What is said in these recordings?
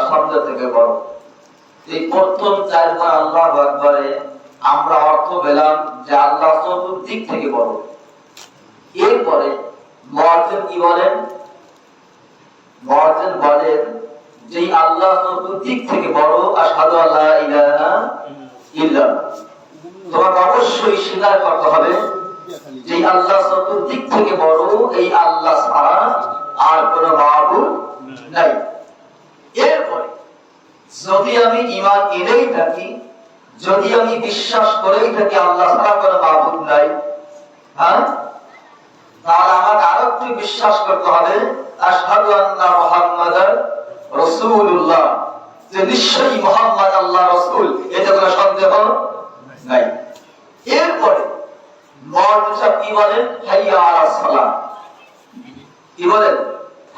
শব্দ থেকে বড়। এই প্রথম চারবার আল্লাহু আকবারে আমরা অর্থ পেলাম যে আল্লাহ চতুর্দিক থেকে বড়। এরপরে মুয়াজ্জিন কি বলেন? মুয়াজ্জিন বলেন যে আল্লাহ চতুর্দিক থেকে বড়, আশহাদু আল্লা ইলাহা ইল্লাল্লাহ। তোমাকে অবশ্যই স্বীকার করতে হবে যে আল্লাহ চতুর্দিক থেকে বড়, এই আল্লাহ ছাড়া আর কোনো মাবুদ নাই। এরপরে যদি আমি ঈমান এনেই থাকি, যদি আমি বিশ্বাস করেই থাকি আল্লাহ ছাড়া কোনো মাবুদ নাই, হ্যাঁ, তাহলে আমাকে আরেকটু বিশ্বাস করতে হবে আশহাদু আন্না মুহাম্মাদার রাসূলুল্লাহ, যে নিশ্চয়ই মুহাম্মদ আল্লাহর রাসূল, এতে কোনো সন্দেহ নাই। এরপরে মুয়াজ্জিন সাহেব কি বলেন? হাইয়া আলাস সালাহ। কি বলেন?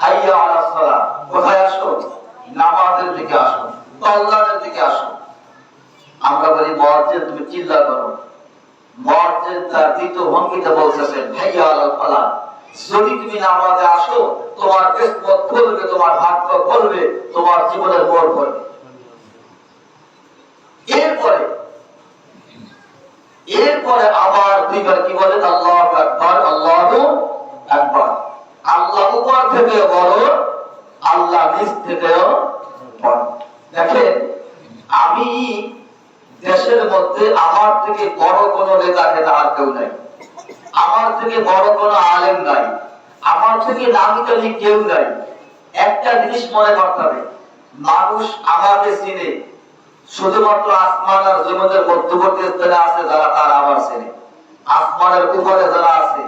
হাইয়া আলাস সালাহ। কোথায় আসো? নামাজের দিকে আসো, আল্লাহর দিকে আসো। আমরা বলি মুয়াজ্জিন তুমি চিল্লা করো। মুয়াজ্জিন তার দ্বিতীয় ভঙ্গিতে বলতেছেন হাইয়া আলাল ফালাহ, যদি তুমি নামাজে আসো তোমার কিসমত খুলবে, তোমার ভাগ্য খুলবে, তোমার জীবনের মোড় খুলবে। এরপরে আবার দুইবার কি বলেন? আল্লাহু আকবার, আল্লাহু আকবার। আল্লাহ উপর থেকে বড়, আল্লাহ নিচ থেকেও বড়। দেখেন, আমি দেশের মধ্যে আমার থেকে বড় কোন নেতা আর কেউ নাই, আমার থেকে বড় কোন আলেম নাই, আমার থেকে নামি দামি কেউ নাই। একটা জিনিস মনে করতে হবে, মানুষ আমাকে চিনে শুধুমাত্র আসমান আর জমিনের মধ্যবর্তী স্থানে আছে যারা, তারা আমার চেনে। আসমানের উপরে যারা আছে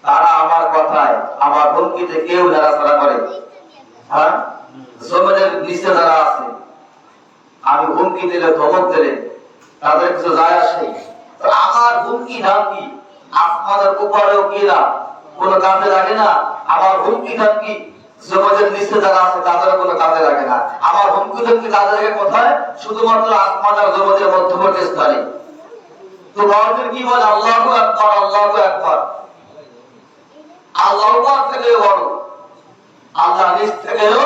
তারা আমার কথায়, আমার ভঙ্গিতে কেউ নাড়াচাড়া করে। হ্যাঁ, জমিনের নিচে যারা আছে আমি হুমকি দিলে, ধমক দিলে তাদের কিছু যায় আসে? আমার হুমকি ধামকি আসমানের উপরেও কি না কোনো কাজে লাগে না। আমার হুমকি ধামকি জমিনের নিচে যারা আছে তাদের কোনো কাজে লাগে না। আমার হুমকি ধামকি কাজে লাগে কোথায়? শুধুমাত্র আসমান আর জমিনের মধ্যবর্তী স্থানে। তো মুয়াজ্জিন কি বলে? আল্লাহু আকবার, আল্লাহু আকবার। আল্লাহ উপর থেকে বড়, আল্লাহ নিচ থেকেও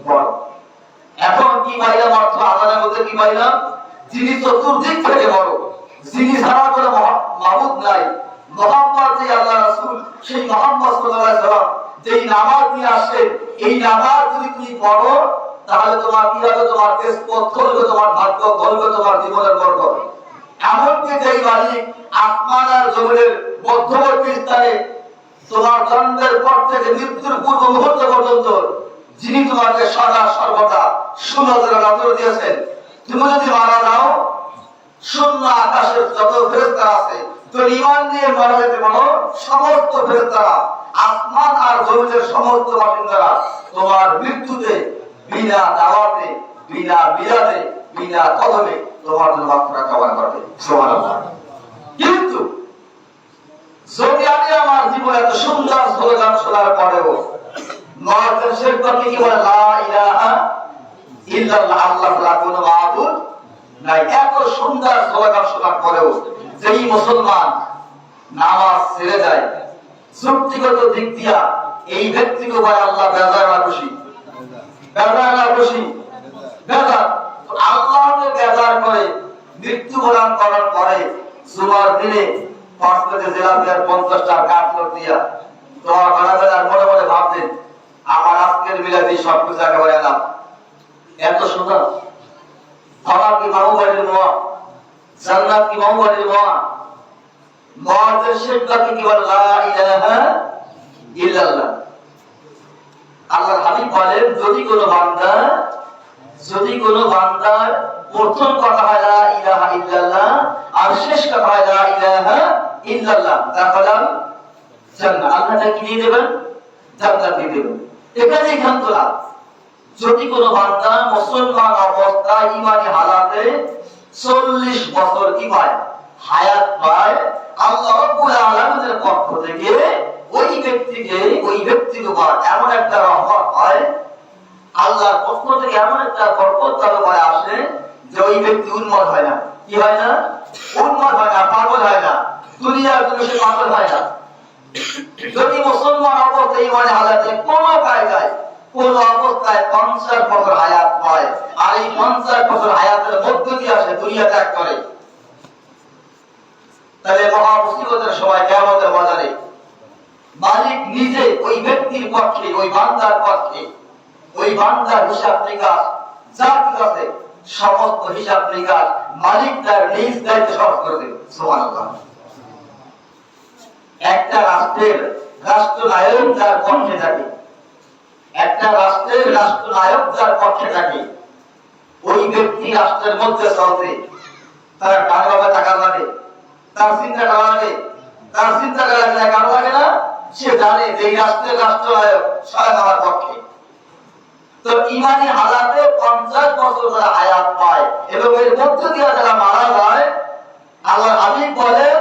বড়। এখন কি পাইলাম অর্থ? আজানের মধ্যে কি পাইলাম? যিনি চতুর্দিক থেকে বড়, যিনি ছাড়া কোনো মাবুদ নাই, মুহাম্মদ যে আল্লাহ রাসূল, সেই মুহাম্মদ সাল্লাল্লাহু আলাইহি সাল্লাম যেই নামাজ নিয়ে আসেন, এই নামাজ যদি তুমি পড়ো তাহলে তোমার কি হবে? তোমার কিসমত খুলবে, তোমার ভাগ্য খুলবে, তোমার জীবনের মোড় খুলবে। এমনকি যেই মালিক আসমান আর জমিনের মধ্যবর্তী স্থানে তোমার জন্মের পর থেকে মৃত্যুর পূর্ব মুহূর্ত পর্যন্ত যিনি তোমাকে সদা সর্বদা সুনজরে নজর দিয়েছেন, তুমি যদি মারা যাও শূন্য আকাশের যত ফেরেশতা আছে, তো ঈমান নিয়ে মারা যেতে পারো, সমস্ত ফেরেশতা আসমান আর জমিনের সমস্ত বাসিন্দারা তোমার মৃত্যুতে বিনা দাওয়াতে, বিনা মিলাদে, বিনা কদমে তোমার জন্য মাগফিরাত কামনা করবে। সুবহানাল্লাহ। কিন্তু যদি আমি আমার জীবনে এত সুন্দর স্লোগান শোনার পরেও মুয়াজ্জিন শেখ বাকি কি বলে? লা ইলাহা ইল্লাল্লাহ, আল্লাহ ছাড়া কোনো মাবুদ নাই। এত সুন্দর স্লোগান শোনার পরেও যেই মুসলমান নামাজ ছেড়ে যায়, যুক্তিগত দিক দিয়া এই ব্যক্তিকে বলে আল্লাহ বেজার না খুশি, বেজার না খুশি, বেজার। আল্লাহকে বেজার করে মৃত্যুবরণ করার পরে জুমার দিনে পাঁচটাতে জেলা দেওয়ার 50টা কাটলো দিয়া তোমার বানাবেন আর মনে মনে ভাবতেন আমার আজকের মিলাদি সবকিছু একেবারে এলাম। এত সুন্দর। আমার কি মামু বাড়ির মোয়া, জান্নাত কি মামু বাড়ির মোয়া। মুয়াজ্জিন শেখ বাকি কি বলে? লা ইলাহা ইল্লাল্লাহ। আল্লাহর হাবিব বলেন যদি কোনো বান্দার প্রথম কথা হয় লা ইলাহা ইল্লাল্লাহ আর শেষ কথা হয় লা ইলাহা ইল্লাল্লাহ, তাহলে জান্নাত। আল্লাহ তাকে দিয়ে দেবেন, জান্নাত দিয়ে দেবেন। এখানেই খান্তরা। যদি কোনো বান্দা মুসলমান অবস্থায় ঈমানি হালাতে 40 বছর কি পায়? হায়াত পায়, আল্লাহ রাব্বুল আলামিনের পক্ষ থেকে ওই ব্যক্তির উপর এমন একটা রহমত হয়, আল্লাহর পক্ষ থেকে এমন একটা বরকত তার উপরে আসে যে ওই ব্যক্তি উন্মাদ হয় না। কি হয় না? উন্মাদ হয় না, পাগল হয় না, দুনিয়ার জন্য সে পাগল হয় না। যদি মুসলমান অবস্থায় ঈমানি হালাতে কোনো কায়দায়, কোনো অবস্থায় অবস্থায় 50 বছর হায়াত পায়, আর এই 50 বছর হায়াতের মধ্য দিয়ে আসে দুনিয়া ত্যাগ করে। তাহলে মহা মুসিবতের সময় কিয়ামতের বাজারে মালিক নিজে ওই ব্যক্তির পক্ষে, ওই বান্দার পক্ষে, ওই বান্দার হিসাব নিকাশ যা কিছু আছে সমস্ত হিসাব নিকাশ মালিক তার নিজ দায়িত্বে সহজ করে দেবে। সুবহানাল্লাহ। একটা রাষ্ট্রের রাষ্ট্রনায়ক যার পক্ষে থাকে, একটা রাষ্ট্রের রাষ্ট্রনায়ক যার পক্ষে থাকে, ওই ব্যক্তি রাষ্ট্রের মধ্যে চলতে তার কারোভাবে টাকা লাগে, তার চিন্তা করা লাগে, তার চিন্তা করা লাগে কারো লাগে না। সে জানে যে এই রাষ্ট্রের রাষ্ট্রনায়ক স্বয়ং আমার পক্ষে। তো ইমানি হালাতে 50 বছর যারা হায়াত পায় এবং এর মধ্য দিয়ে যারা মারা যায়, আল্লাহর হাবিব বলেন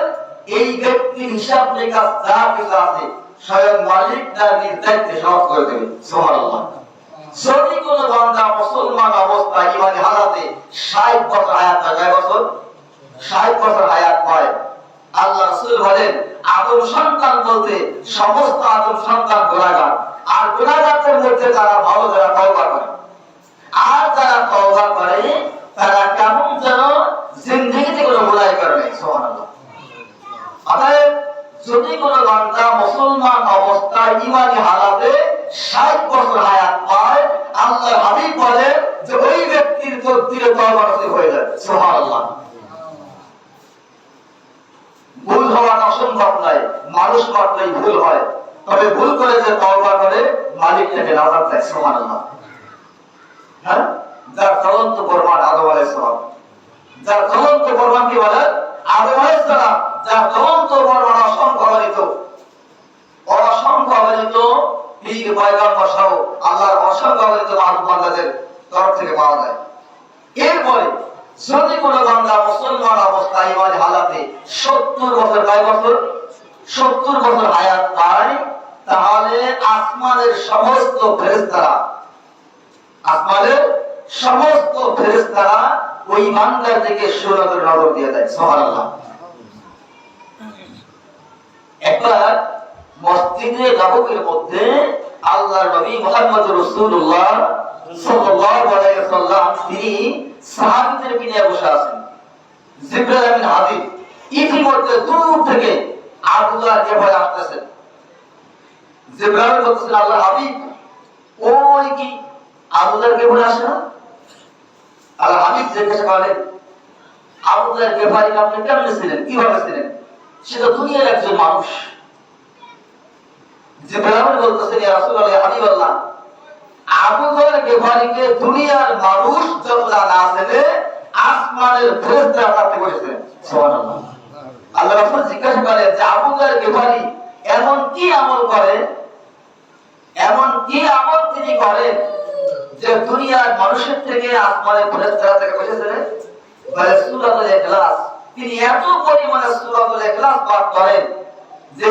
এই ব্যক্তির হিসাব নিকাশ যা কিছু আছে স্বয়ং মালিক তার নিজ দায়িত্বে সহজ করে দেবে। সুবহানাল্লাহ। যদি কোন বান্দা মুসলমান অবস্থায় ইমানি হালাতে 60 বছর হায়াত পায়, কয় বছর? 60 বছর হায়াত পায়, আল্লাহ রাসূল বলেন আদম সন্তান বলতে সমস্ত আদম সন্তান গুনাহগার, আর গুনাহগারদের মধ্যে যারা ভালো, যারা তওবা করে, আর যারা তওবা করে তারা কেমন যেন জিন্দেগিতে কোনো গুনাহ করে নাই। সুবহানাল্লাহ। অতএব যদি কোনো বান্দা মুসলমান অবস্থায় ইমানি হালাতে 60 বছর হায়াত পায়, আল্লাহর হাবিব বলেন যে ওই ব্যক্তির তকদিরে তওবা নসিব হয়ে যায়। সুবহানাল্লাহ। ভুল হওয়া অসম্ভব নয়, মানুষ মাত্রই ভুল হয়, তবে ভুল করে যে তওবা করে মালিক তাকে নাজাত দেয়। সুবহানাল্লাহ। হ্যাঁ, যার চলন্ত প্রমাণ আদম আলাইহিস সালাম, যার চলন্ত প্রমাণ কি বলেন? আদম আলাইহিস সালাম, যার চলন্ত প্রমাণ অসংখ্য অগণিত পীর পয়গম্বর সহ আল্লাহর অসংখ্য অগণিত মাহবুব বান্দাদের তরফ থেকে পাওয়া যায়। এরপরে যদি কোন বান্দা মুসলমান অবস্থায় ইমানি হালাতে 70 বছর, কয় বছর? 70 বছর হায়াত পায়, তাহলে আসমানের সমস্ত ফেরেশতারা, আসমানের সমস্ত ফেরেশতারা ওই বান্দার দিকে সুরতের নজর দিয়ে দেয়। সুবহানাল্লাহ। একবার মসজিদে নববীর মধ্যে আল্লাহর নবী মুহাম্মদুর রাসূলুল্লাহ সাল্লাল্লাহু আলাইহি ওয়াসাল্লাম তিনি সাহাবীদেরকে নিয়ে বসে আছেন। জিবরাইল আমিন হাজির, ইতিমধ্যে দূর থেকে আবু যার ভয় আসতেছে। জিবরাইল বলতেছেন আল্লাহর হাবিব, ওই কি আবু যার ভয় আসে না? আল্লাহর হাবিব জিজ্ঞাসা করেন আবু যার ভয় আপনি কেমন ছিলেন, কিভাবে ছিলেন? সে তো দুনিয়ার একজন মানুষ। জিবরাইল বলতেছেন ইয়া রাসূলুল্লাহ, ইয়া হাবিবাল্লাহ, আবু যার গিফারীকে দুনিয়ার মানুষ যতটা না চেনে, আসমানের ফেরেশতারা তাকে বলেছেন। সুবহানাল্লাহ। আল্লাহ রাসূল জিজ্ঞাসা করেন যে আবু যার গিফারী এমন কি আমল করে, এমন কি আমল তিনি করেন যে দুনিয়ার মানুষের থেকে আসমানের ফেরেশতারা তাকে বলেছেন? বলে সূরাতুল ইখলাস। তিনি এত পরিমাণে সূরাতুল ইখলাস পাঠ করেন যে